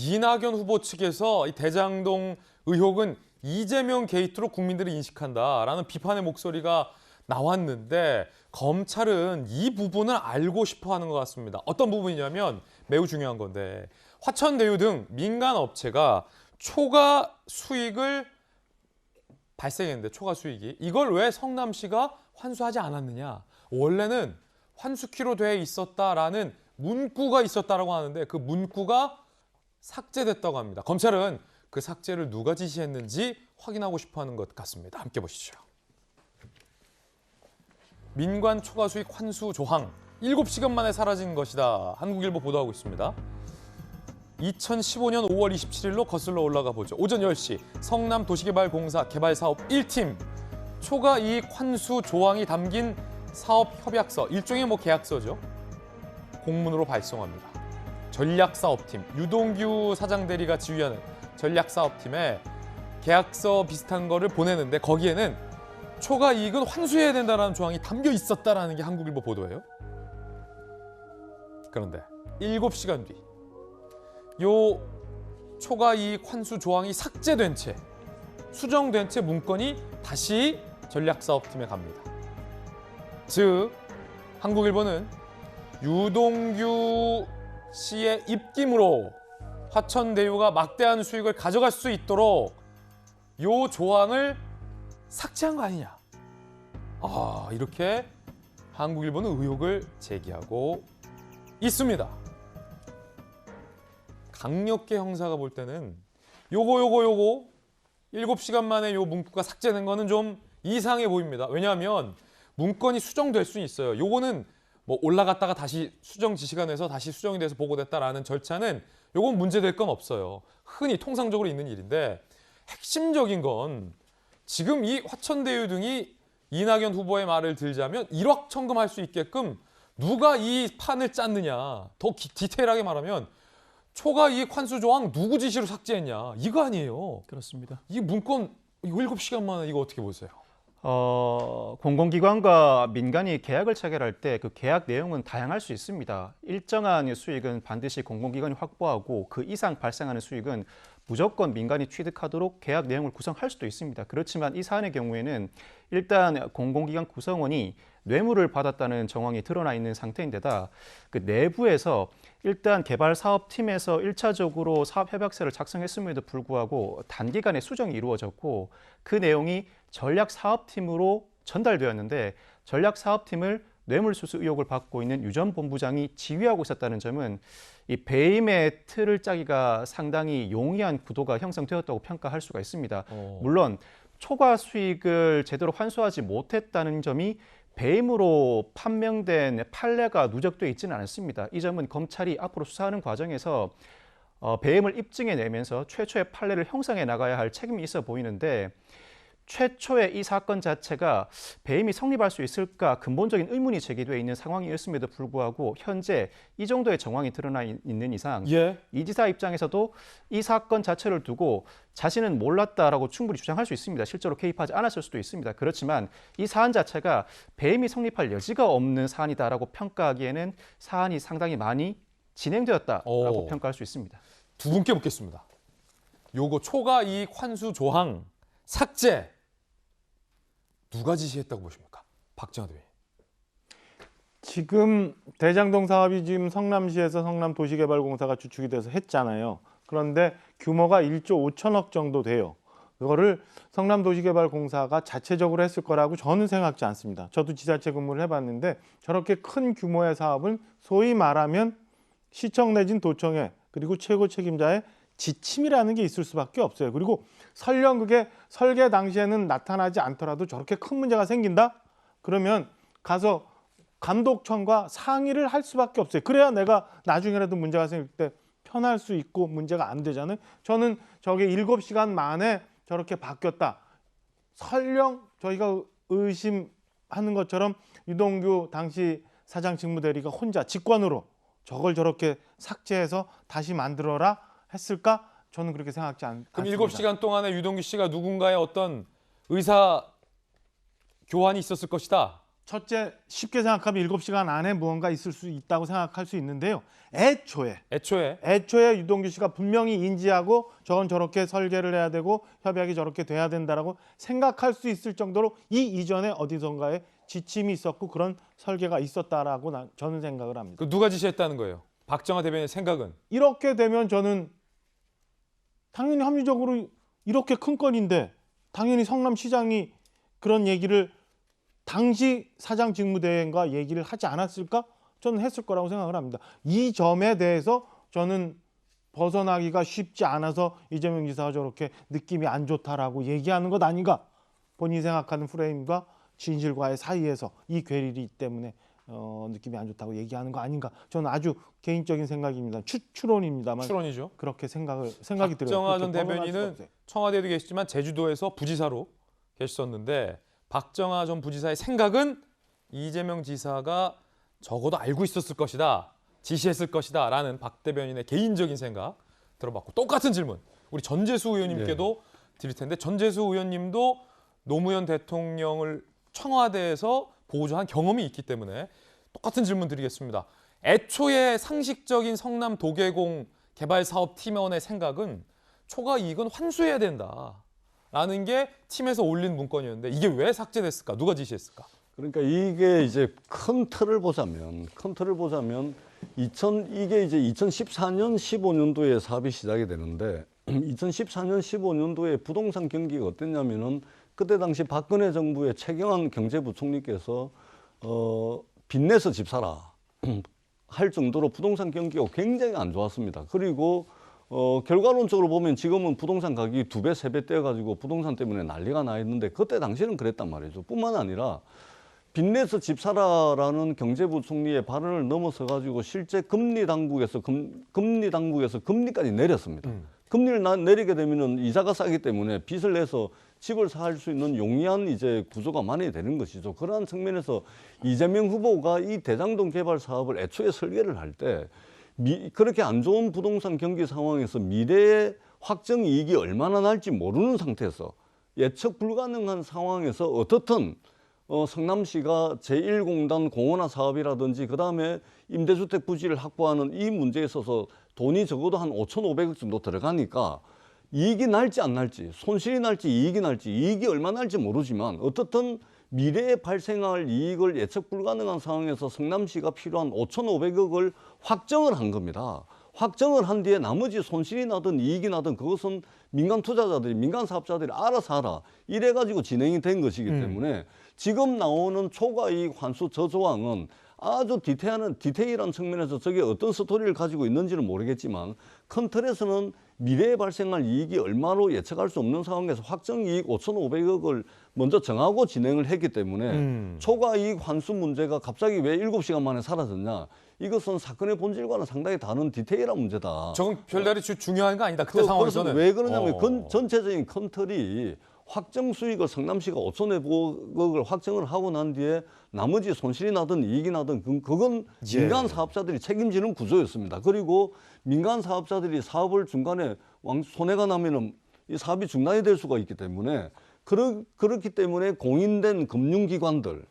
이낙연 후보 측에서 이 대장동 의혹은 이재명 게이트로 국민들이 인식한다라는 비판의 목소리가 나왔는데 검찰은 이 부분을 알고 싶어 하는 것 같습니다. 어떤 부분이냐면 매우 중요한 건데 화천대유 등 민간 업체가 초과 수익을 발생했는데 초과 수익이 이걸 왜 성남시가 환수하지 않았느냐. 원래는 환수키로 돼 있었다라는 문구가 있었다라고 하는데 그 문구가 삭제됐다고 합니다. 검찰은 그 삭제를 누가 지시했는지 확인하고 싶어하는 것 같습니다. 함께 보시죠. 민관 초과 수익 환수 조항 7시간 만에 사라진 것이다. 한국일보 보도하고 있습니다. 2015년 5월 27일로 거슬러 올라가 보죠. 오전 10시 성남도시개발공사 개발사업 1팀 초과 이익 환수 조항이 담긴 사업 협약서, 일종의 계약서죠. 공문으로 발송합니다. 전략사업팀, 유동규 사장 대리가 지휘하는 전략사업팀에 계약서 비슷한 거를 보내는데 거기에는 초과 이익은 환수해야 된다는 조항이 담겨 있었다는 게 한국일보 보도예요. 그런데 7시간 뒤 요 초과 이익 환수 조항이 삭제된 채, 수정된 채 문건이 다시 전략사업팀에 갑니다. 즉 한국일보는 유동규 씨의 입김으로 화천대유가 막대한 수익을 가져갈 수 있도록 요 조항을 삭제한 거 아니냐. 이렇게 한국일보는 의혹을 제기하고 있습니다. 강력계 형사가 볼 때는 요거 7시간 만에 요 문구가 삭제된 거는 좀 이상해 보입니다. 왜냐하면 문건이 수정될 수 있어요. 요거는 올라갔다가 다시 수정 지시가 내서 다시 수정이 돼서 보고됐다라는 절차는 요건 문제될 건 없어요. 흔히 통상적으로 있는 일인데 핵심적인 건 지금 이 화천대유 등이 이낙연 후보의 말을 들자면 일확천금할 수 있게끔 누가 이 판을 짰느냐. 더 디테일하게 말하면 초과 이익 환수 조항 누구 지시로 삭제했냐. 이거 아니에요. 그렇습니다. 이 문건 7시간 만에 이거 어떻게 보세요? 공공기관과 민간이 계약을 체결할 때 그 계약 내용은 다양할 수 있습니다. 일정한 수익은 반드시 공공기관이 확보하고 그 이상 발생하는 수익은 무조건 민간이 취득하도록 계약 내용을 구성할 수도 있습니다. 그렇지만 이 사안의 경우에는 일단 공공기관 구성원이 뇌물을 받았다는 정황이 드러나 있는 상태인데다 그 내부에서 일단 개발사업팀에서 1차적으로 사업협약서를 작성했음에도 불구하고 단기간에 수정이 이루어졌고 그 내용이 전략사업팀으로 전달되었는데 전략사업팀을 뇌물수수 의혹을 받고 있는 유 전 본부장이 지휘하고 있었다는 점은 이 배임의 틀을 짜기가 상당히 용이한 구도가 형성되었다고 평가할 수가 있습니다. 물론 초과 수익을 제대로 환수하지 못했다는 점이 배임으로 판명된 판례가 누적되어 있지는 않습니다. 이 점은 검찰이 앞으로 수사하는 과정에서 배임을 입증해내면서 최초의 판례를 형성해 나가야 할 책임이 있어 보이는데 최초의 이 사건 자체가 배임이 성립할 수 있을까 근본적인 의문이 제기되어 있는 상황이었음에도 불구하고 현재 이 정도의 정황이 드러나 있는 이상 이 지사 입장에서도 이 사건 자체를 두고 자신은 몰랐다라고 충분히 주장할 수 있습니다. 실제로 개입하지 않았을 수도 있습니다. 그렇지만 이 사안 자체가 배임이 성립할 여지가 없는 사안이다라고 평가하기에는 사안이 상당히 많이 진행되었다라고 평가할 수 있습니다. 두 분께 묻겠습니다. 요거 초과 이익 환수 조항 삭제 누가 지시했다고 보십니까? 박정하 대변인. 지금 대장동 사업이 지금 성남시에서 성남도시개발공사가 주축이 돼서 했잖아요. 그런데 규모가 1조 5천억 정도 돼요. 그거를 성남도시개발공사가 자체적으로 했을 거라고 저는 생각지 않습니다. 저도 지자체 근무를 해봤는데 저렇게 큰 규모의 사업은 소위 말하면 시청 내진 도청에 그리고 최고 책임자의 지침이라는 게 있을 수밖에 없어요. 그리고 설령 그게 설계 당시에는 나타나지 않더라도 저렇게 큰 문제가 생긴다? 그러면 가서 감독청과 상의를 할 수밖에 없어요. 그래야 내가 나중에라도 문제가 생길 때 편할 수 있고 문제가 안 되잖아요. 저는 저게 7시간 만에 저렇게 바뀌었다. 설령 저희가 의심하는 것처럼 유동규 당시 사장 직무대리가 혼자 직권으로 저걸 저렇게 삭제해서 다시 만들어라 했을까? 저는 그렇게 생각하지 않습니다. 그럼 7시간 동안에 유동규 씨가 누군가의 어떤 의사 교환이 있었을 것이다. 첫째, 쉽게 생각하면 7시간 안에 무언가 있을 수 있다고 생각할 수 있는데요. 애초에 유동규 씨가 분명히 인지하고 저건 저렇게 설계를 해야 되고 협약이 저렇게 돼야 된다라고 생각할 수 있을 정도로 이 이전에 어디선가에 지침이 있었고 그런 설계가 있었다라고 저는 생각을 합니다. 그 누가 지시했다는 거예요? 박정화 대변인의 생각은? 이렇게 되면 저는 당연히 합리적으로 이렇게 큰 건인데 당연히 성남시장이 그런 얘기를 당시 사장 직무대행과 얘기를 하지 않았을까? 저는 했을 거라고 생각을 합니다. 이 점에 대해서 저는 벗어나기가 쉽지 않아서 이재명 지사가 저렇게 느낌이 안 좋다라고 얘기하는 것 아닌가? 본인이 생각하는 프레임과 진실과의 사이에서 이 괴리이 때문에 느낌이 안 좋다고 얘기하는 거 아닌가? 저는 아주 개인적인 생각입니다. 추론입니다만 추론이죠. 그렇게 생각이 들어요. 박정화 전 그렇게 벗어날 수가 대변인은 없어요. 청와대에도 계시지만 제주도에서 부지사로 계셨었는데 박정화 전 부지사의 생각은 이재명 지사가 적어도 알고 있었을 것이다, 지시했을 것이다 라는 박 대변인의 개인적인 생각 들어봤고, 똑같은 질문 우리 전재수 의원님께도 드릴 텐데, 전재수 의원님도 노무현 대통령을 청와대에서 보조한 경험이 있기 때문에 똑같은 질문 드리겠습니다. 애초에 상식적인 성남 도계공 개발 사업 팀원의 생각은 초과 이익은 환수해야 된다라는 게 팀에서 올린 문건이었는데 이게 왜 삭제됐을까? 누가 지시했을까? 그러니까 이게 이제 큰 틀을 보자면 이게 이제 2014년 15년도에 사업이 시작이 되는데 2014년 15년도에 부동산 경기가 어땠냐면은 그때 당시 박근혜 정부의 최경환 경제부총리께서 빚내서 집 사라 할 정도로 부동산 경기가 굉장히 안 좋았습니다. 그리고 결과론적으로 보면 지금은 부동산 가격이 2배, 3배 떼어가지고 부동산 때문에 난리가 나 있는데 그때 당시는 그랬단 말이죠. 뿐만 아니라 빚내서 집 사라라는 경제부총리의 발언을 넘어서 가지고 실제 금리 당국에서 금리까지 내렸습니다. 금리를 내리게 되면은 이자가 싸기 때문에 빚을 내서 집을 살 수 있는 용이한 이제 구조가 마련이 되는 것이죠. 그러한 측면에서 이재명 후보가 이 대장동 개발 사업을 애초에 설계를 할 때 그렇게 안 좋은 부동산 경기 상황에서 미래의 확정 이익이 얼마나 날지 모르는 상태에서 예측 불가능한 상황에서 어떻든 성남시가 제1공단 공원화 사업이라든지 그다음에 임대주택 부지를 확보하는 이 문제에 있어서 돈이 적어도 한 5,500억 정도 들어가니까 이익이 날지 안 날지, 손실이 날지 이익이 날지, 이익이 얼마나 날지 모르지만 어떻든 미래에 발생할 이익을 예측 불가능한 상황에서 성남시가 필요한 5,500억을 확정을 한 겁니다. 확정을 한 뒤에 나머지 손실이 나든 이익이 나든 그것은 민간 투자자들이, 민간 사업자들이 알아서 하라. 이래가지고 진행이 된 것이기 때문에 지금 나오는 초과이익 환수 저 조항은 아주 디테일한 측면에서 저게 어떤 스토리를 가지고 있는지는 모르겠지만 큰 틀에서는 미래에 발생할 이익이 얼마로 예측할 수 없는 상황에서 확정이익 5,500억을 먼저 정하고 진행을 했기 때문에 초과이익 환수 문제가 갑자기 왜 7시간 만에 사라졌냐. 이것은 사건의 본질과는 상당히 다른 디테일한 문제다. 저건 별다른 중요한 거 아니다. 그때 상황에서는. 왜 그러냐면 전체적인 큰 틀이 확정 수익을 성남시가 5,500억을 확정을 하고 난 뒤에 나머지 손실이 나든 이익이 나든 그건 민간 사업자들이 책임지는 구조였습니다. 그리고 민간 사업자들이 사업을 중간에 손해가 나면은 이 사업이 중단이 될 수가 있기 때문에 그렇기 때문에 공인된 금융기관들을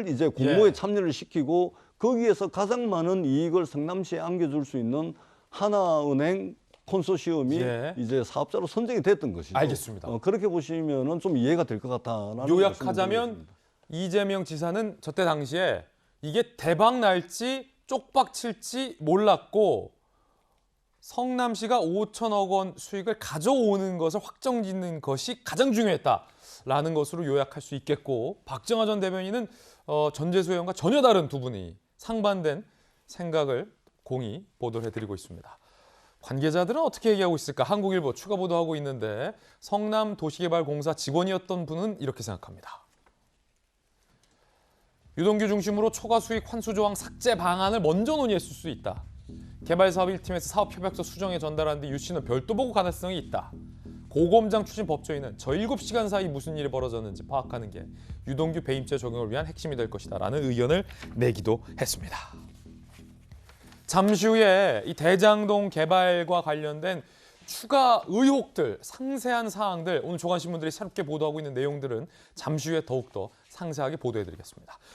이제 공모에 참여를 시키고 거기에서 가장 많은 이익을 성남시에 안겨줄 수 있는 하나은행 콘소시엄이 이제 사업자로 선정이 됐던 것이죠. 알겠습니다. 그렇게 보시면은 좀 이해가 될 것 같다라는 요약하자면 이재명 지사는 저때 당시에 이게 대박 날지 쪽박 칠지 몰랐고 성남시가 5천억 원 수익을 가져오는 것을 확정짓는 것이 가장 중요했다라는 것으로 요약할 수 있겠고, 박정화 전 대변인은 전재수 의원과 전혀 다른 두 분이 상반된 생각을 공히 보도를 해드리고 있습니다. 관계자들은 어떻게 얘기하고 있을까? 한국일보 추가 보도하고 있는데 성남도시개발공사 직원이었던 분은 이렇게 생각합니다. 유동규 중심으로 초과 수익 환수 조항 삭제 방안을 먼저 논의했을 수 있다. 개발사업 1팀에서 사업협약서 수정에 전달한 뒤 유 씨는 별도 보고 가능성이 있다. 고검장 출신 법조인은 저 7시간 사이 무슨 일이 벌어졌는지 파악하는 게 유동규 배임죄 적용을 위한 핵심이 될 것이다 라는 의견을 내기도 했습니다. 잠시 후에 이 대장동 개발과 관련된 추가 의혹들, 상세한 사항들 오늘 조간신문들이 새롭게 보도하고 있는 내용들은 잠시 후에 더욱더 상세하게 보도해드리겠습니다.